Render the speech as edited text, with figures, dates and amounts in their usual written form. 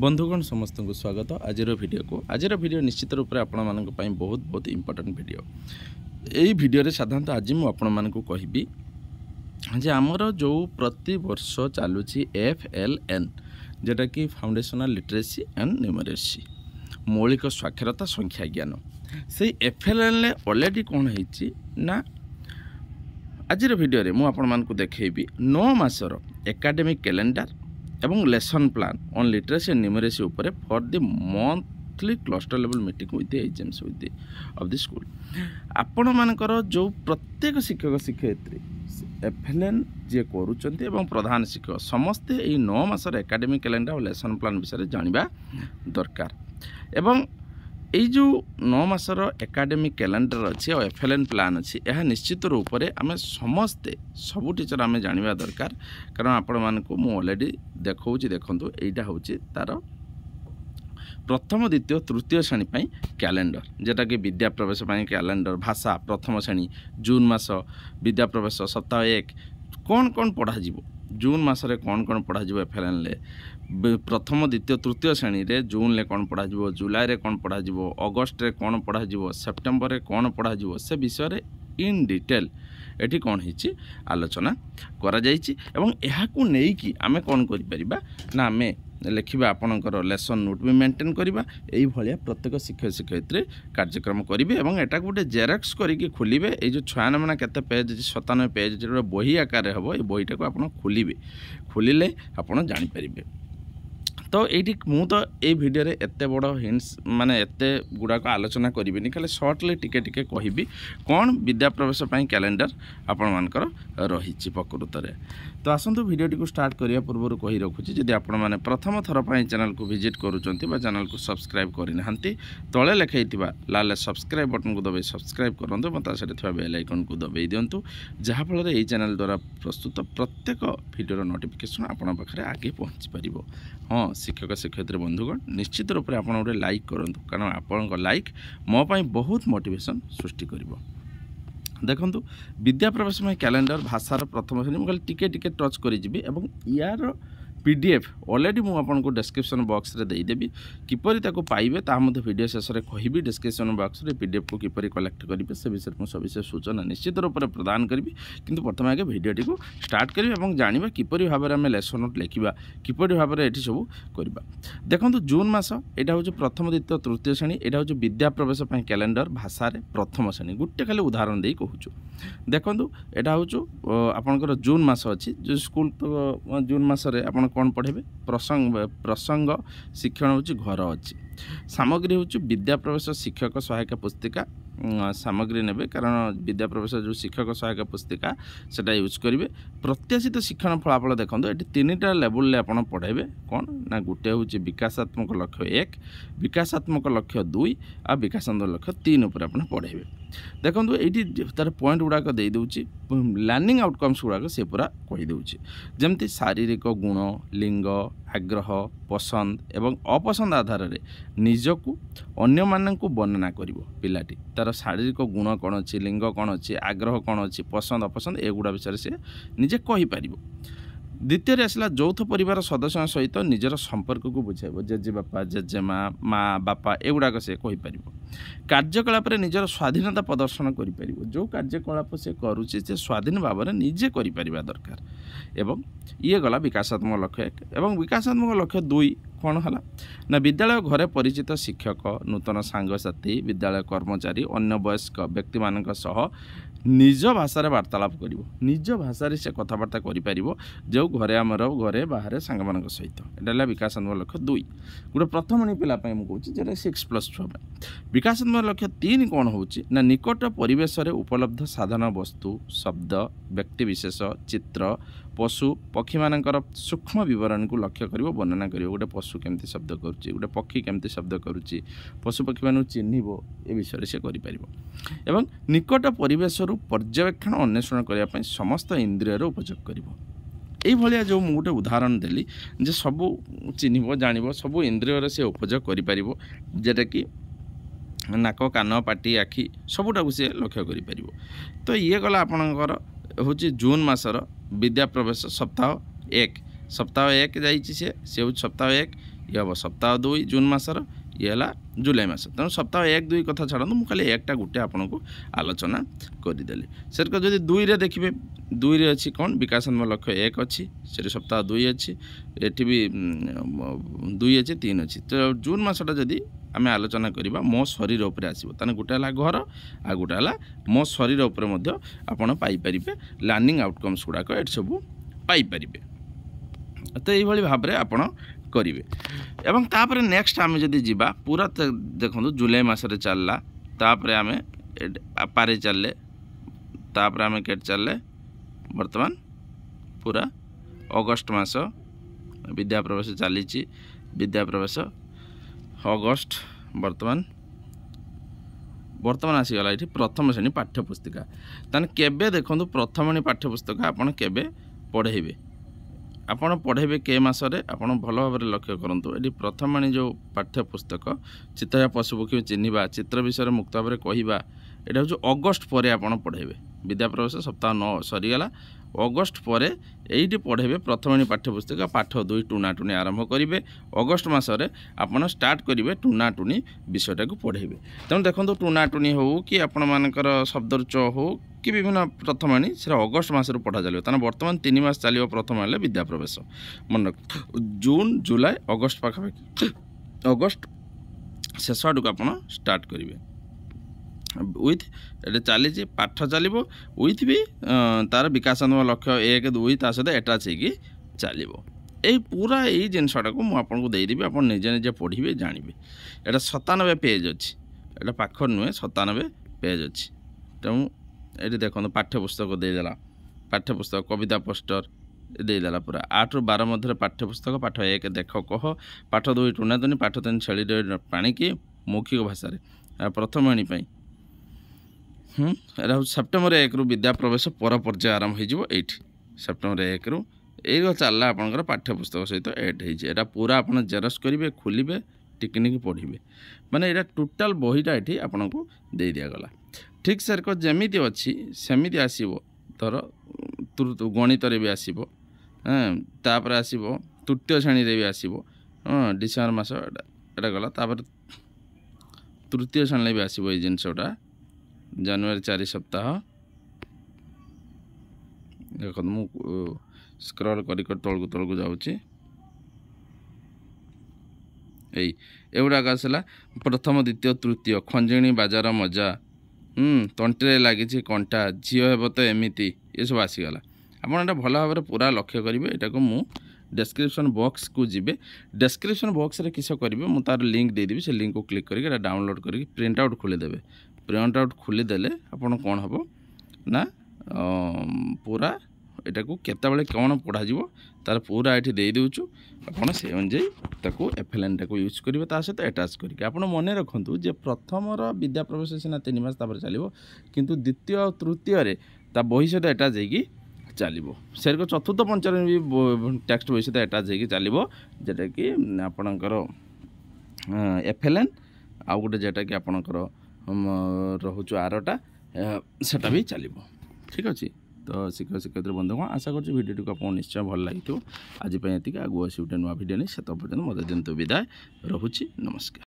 बंधुगण समस्त को स्वागत आज निश्चित रूप से आपण बहुत बहुत इंपोर्टेंट वीडियो यही वीडियो साधारणतः आज मुझे आपण कहबी जे आमर जो प्रति वर्ष चलुची FLN जेटा कि फाउंडेशनल लिटरेसी एंड न्यूमरेसी मौलिक साक्षरता संख्या ज्ञान से FLN ऑलरेडी कौन है आज वीडियो मुझे आपण देखी 9 मासर एकेडमिक कैलेंडर एवं lesson plan on literacy and numeracy उपरे for the monthly cluster level meeting with exams with of the school आपण मानकर जो प्रत्येक शिक्षक शिक्षयित्री FLN जे करूचंती एवं प्रधान शिक्षक समस्ते यही 9 मासर एकेडमिक कैलेंडर और लेसन प्लान विषय जानिबा दरकार एवं यही जो 9 मासर एकेडमिक कैलेंडर अच्छी और FLN प्लान अच्छी यह निश्चित रूप से आम समस्ते सबू टीचर आम जाना दरकार कारण आपण मानक मु ऑलरेडी देखा देखु यहाँ हूँ तार प्रथम द्वितीय तृतीय श्रेणी कैलेंडर जेटा कि विद्या प्रवेश कैलेंडर भाषा प्रथम श्रेणी जून मास विद्या प्रवेश सप्ताह 1 कौन कौन पढ़ा जून मासरे कौन कौन पढ़ा FLN ले प्रथम द्वितीय तृतीय श्रेणी रे जून ले कौन पढ़ा जुलाई रे कौन पढ़ा अगस्ट रे कौन पढ़ा सेप्टेम्बर रे कौन पढ़ा से विषय इन डिटेल एठी कौन होइछि आलोचना करा जाइछि एवं एहाकु नेइकि आमे कौन करि परिबा ना आमे लिखिबा आपनकर लेसन नोट भी मेंटेन करिबा एई भलिया प्रत्येक शिक्षक शिक्षयित्री कार्यक्रम करिवे एवं एटा गोटे जेरक्स करिके खोलिबे ए जो 96 ना केते पेज 97 पेज जे बही आकार रे हबो ए बहीटा को आपन खोलिबे खोलिले आपन जानि परिबे तो ये मु तो ये वीडियो रे एते बड़ हिंट्स माने एते गुड़ाक आलोचना करिबिनी खाली शॉर्टली टिके टिके कहबी कौन विद्या प्रवेश कैलेंडर आपण मानकर रही प्रकृत रे तो आसंतु वीडियोटी को स्टार्ट करिया पूर्व कही रखुची जदि आपण माने प्रथम थर पई चैनल को विजिट करूचंती बा चैनल को सब्सक्राइब करि नहंती तळे लेखैतिबा लाल सब्सक्राइब बटन को दबे सब्सक्राइब करंतु मता सेटे थवा बेल आइकन को दबे दियंतु जहा फल रे एई चैनल द्वारा प्रस्तुत प्रत्येक वीडियो नोटिफिकेशन आपण पाखरे आगे पहुंची परिबो हां शिक्षक शिक्षयित्री बंधुगण निश्चित रूप से आप गोटे लाइक करूँ कारण आपण लाइक मो पाई बहुत मोटिवेशन सृष्टि करिवो देखु विद्या प्रवेश कैलेंडर भाषार प्रथम श्रेणी मुझे टिके टिके टच करी एवं यार PDF ऑलरेडी मु आपको डिस्क्रिप्शन बॉक्स रे देदेवी किपरि ताको पाइबे ता मते वीडियो शेष रे कहिबी डिस्क्रिप्शन बॉक्स रे PDF को किपरि कलेक्ट करिबे से विषय मु सविशेष सूचना निश्चित रूप से प्रदान करी किंतु प्रथम आगे वीडियोटी को स्टार्ट करी एवं जानिबा किपरि भाबे रे हम लेसन नोट लिखिबा किपरि भाबे रे एठी सब करबा देखंतु जून मास एटा होचे प्रथम द्वितीय तृतीय श्रेणी एटा होचे विद्या प्रवेश पई कैलेंडर भाषा रे प्रथम श्रेणी गुट्टे खाली उदाहरण देई कहूछु देखंतु एटा होचो आपनकर जून मास अछि जो स्कूल तो जून मास रे आपन कौन पढ़े प्रसंग शिक्षण हूँ घर अच्छी सामग्री हूँ विद्या प्रवेश शिक्षक सहायक पुस्तिका सामग्री नेबे कारण विद्या प्रवेश जो शिक्षक सहायक पुस्तिका सेटा यूज करेंगे प्रत्याशित शिक्षण फलाफल देखो ये 3टा लेवल आप पढ़ेबे कौन ना गोटे हूँ विकासात्मक लक्ष्य 1 विकासात्मक लक्ष्य 2 और विकासात्मक लक्ष्य 3 उपर आप पढ़ेबे देखो ये तार पॉइंट गुड़ाक दे दूची लर्निंग आउटकम्स गुड़ाक से पूरा कहीदे जमती शारीरिक गुण लिंग आग्रह पसंद एवं अपसंद आधार रे निजकू अन्य माननकू वर्णना करिवो पिलाटी तार शारीरिक गुण कौन अच्छी लिंग कौन अच्छी आग्रह कौन अच्छी पसंद अपसंद एगुड़ा विषय से निजे कहि पारिबो द्वितीय आसला यौथ परिवार सदस्य सहित निजर संपर्क को बुझाइब जेजे बापा जेजेमा माँ बापा एगुड़ाक से कहीपर कार्यकलाप निजर स्वाधीनता प्रदर्शन कर जो कार्यकलाप से करुच्चे से स्वाधीन भाव में निजे कर दरकार एवं ये गला विकासात्मक लक्ष्य 1 एवं विकासात्मक लक्ष्य 2 कौन है ना विद्यालय घरे परिचित शिक्षक नूतन सांगसाथी विद्यालय कर्मचारी अन्य वयस्क व्यक्ति मान सह निज भाषा वार्तालाप कर निज भाषा से कथबार्ता कर जो घरे आमर घरे बाहर सांग मान सहित यहाँ विकासात्मक लक्ष्य 2 गोटे प्रथम श्रेणी पिला कहूँ जो 6+6 विकासात्मक लक्ष्य 3 कौन हो ना निकट परिवेश उपलब्ध साधन वस्तु शब्द व्यक्तिविशेष चित्र पशु पक्षी मानकर सूक्ष्म विवरण को लक्ष्य कर वर्णना कर गोटे पशु केमती शब्द करुच्ची गोटे पक्षी केमती शब्द करुच्ची पशु पक्षी मान चिन्ह ए विषय से कर निकट परिवेश पर्यवेक्षण अन्वेषण करने समस्त इंद्रियर उपयोग कर ये जो मुझे उदाहरण देली जे सबू चिन्ह जान सबू इंद्रियर से उपयोग करेटा कि नाक कान पाटी आखि सबूटा सी लक्ष्य कर तो ये गला आपणकर हूँ जून मासर विद्या प्रवेश सप्ताह 1 सप्ताह 1 जाइए सी सप्ताह 1 ये हम सप्ताह 2 जून मसर ये है जुलाई मस तेणु सप्ताह 1 2 कथा छाड़ू मुझे खाली एकटा गोटे आपन को आलोचना करदेली सेरक जब 2 रे देखिए 2 रे अच्छी कौन विकासात्मक लक्ष्य 1 अच्छी से सप्ताह 2 अच्छी एटी भी 2 अच्छी 3 अच्छी तो जून मसटा जदि आम आलोचना करवा मो शरीर उपर आसो ताने गोटे है घर आ गोटे है मो शरीर उपर आपण पाइपर लर्निंग आउटकम्स गुड़ाक ये सब पाइपर तो ये भाव में आपण करेंगे एवं तापर नेक्स्ट आम जदि जीवा पूरा देखो जुलाई मसरे चलला तापर आम पारे चलले तापर आम के चलले बर्तमान पूरा अगस्ट मास विद्या प्रवेश चली विद्या प्रवेश अगस्ट बर्तमान बर्तमान आसीगला ये प्रथम श्रेणी पाठ्यपुस्तिका ताने केबे देखो प्रथम श्रेणी पाठ्यपुस्तक आपन केबे पढ़ेबे आपण पढ़ेबे के मासरे आपण भल भाव लक्ष्य करूँ ये प्रथम श्रेणी जो पाठ्यपुस्तक चित्र पशुपक्षी चिन्हवा चित्र विषय मुक्त भाव कहवा यहाँ हूँ अगस्ट पर आपड़ पढ़ेबे विद्या प्रवेश सप्ताह 9 सरीगला अगस्ट पर ये पढ़ेबे प्रथम श्रेणी पाठ्यपुस्तक पाठ 2 टुनाटुनी आरंभ करेंगे अगस्ट मसरे आपड़ स्टार्ट करेंगे टुनाटुनी विषयटा को पढ़ेबे तेणु देखो टुनाटुनी हो कि आपण मानकर शब्दरुच हो कि विभिन्न प्रथम श्रेणी से अगस्ट मसरू पढ़ा चलो तेना बर्तमान 3 मास चलो प्रथम हेल्ले विद्या प्रवेश मन रख जून जुलाई अगस्ट पाखापाखि अगस्ट शेष आड़ को आप स्टार्ट करेंगे विथ ये चली पाठ चलो विथ भी तार विकासात्मक लक्ष्य 1 2 ता सहित एटाच हो चलो ये पूरा यही जिनसटा को मुझे देदेवी आप निजे निजे पढ़े जानवे यहाँ 97 पेज अच्छी यहाँ पाखर नुहे 97 पेज अच्छी तेणु ये देखो पाठ्यपुस्तक देदेला पाठ्यपुस्तक कविता पोस्टर देदेला पूरा 8 ରୁ 12 मध्य पाठ्यपुस्तक पाठ 1 देख कह पाठ 2 टुनाटुनी पाठ 3 छेली पाणिकी मौखिक भाषा प्रथम श्रेणी यहाँ सेप्टेम्बर 1 ରୁ विद्या प्रवेश पर पर्याय आरंभ हो सेप्टेम्बर 1 ରୁ ये चलला आपंकर पाठ्यपुस्तक सहित एड होता पूरा आप जेरक्स करेंगे खोलेंगे टिकनिक पढ़े माने यहाँ टोटाल बहीटा ये आपन को दे दिगला ठीक सर जमी अच्छी सेमती आसो धर गणित भी आसो तापर आसो तृतीय श्रेणी भी आसो डिसेम्बर मास एटा गला तृतीय श्रेणी भी आसो ये जिनसटा जनवरी 4 सप्ताह देख मु स्क्रॉल कर तलू जाऊँगी एगुड़ाक आसला प्रथम द्वितीय तृतीय खंजिणी बाजार मजा तंटे लगी कंटा झील हे तो एमती ये सब आसीगला आपड़ा भल भाव में पूरा लक्ष्य करेंगे यहाँ को मु डेस्क्रिप्शन बॉक्स को जीवे डेस्क्रिप्शन बॉक्स रे किस करेंगे मुझे तार लिंक देदेवी से लिंक को क्लिक करके डाउनलोड करके प्रिंट आउट खोलीदेवे प्रिंट आउट खोलीदेले आपड़ कौन हम ना पूरा यहाँ को केतबले कौन पढ़ा तार पूरा ये दे दूँ आपड़ से अनुजाई एफएलएन टाक यूज करेंगे सहित अटैच करके आप मन रखु जे प्रथम विद्या प्रवेश सीना 3 मास चलो किंतु द्वितीय और तृतीय बही सहित अटैच होगी चलो से चतुर्थ पंचम भी टेक्स्ट बही सहित अटैच होगी चलो जोटा कि आपणकर एफएलएन आउ गोटे जोटा कि आपणकर रोचु आरटा सेटा भी चलो ठीक अच्छे तो शिक्षक शिक्षयित्री बंधुगण आशा करूँ भिडियो को आपको निश्चय भल लगी आज ये आगू आस गोटे नुआ भिडियो नहीं से पर्यटन मत दिंतु विदाय रोची नमस्कार।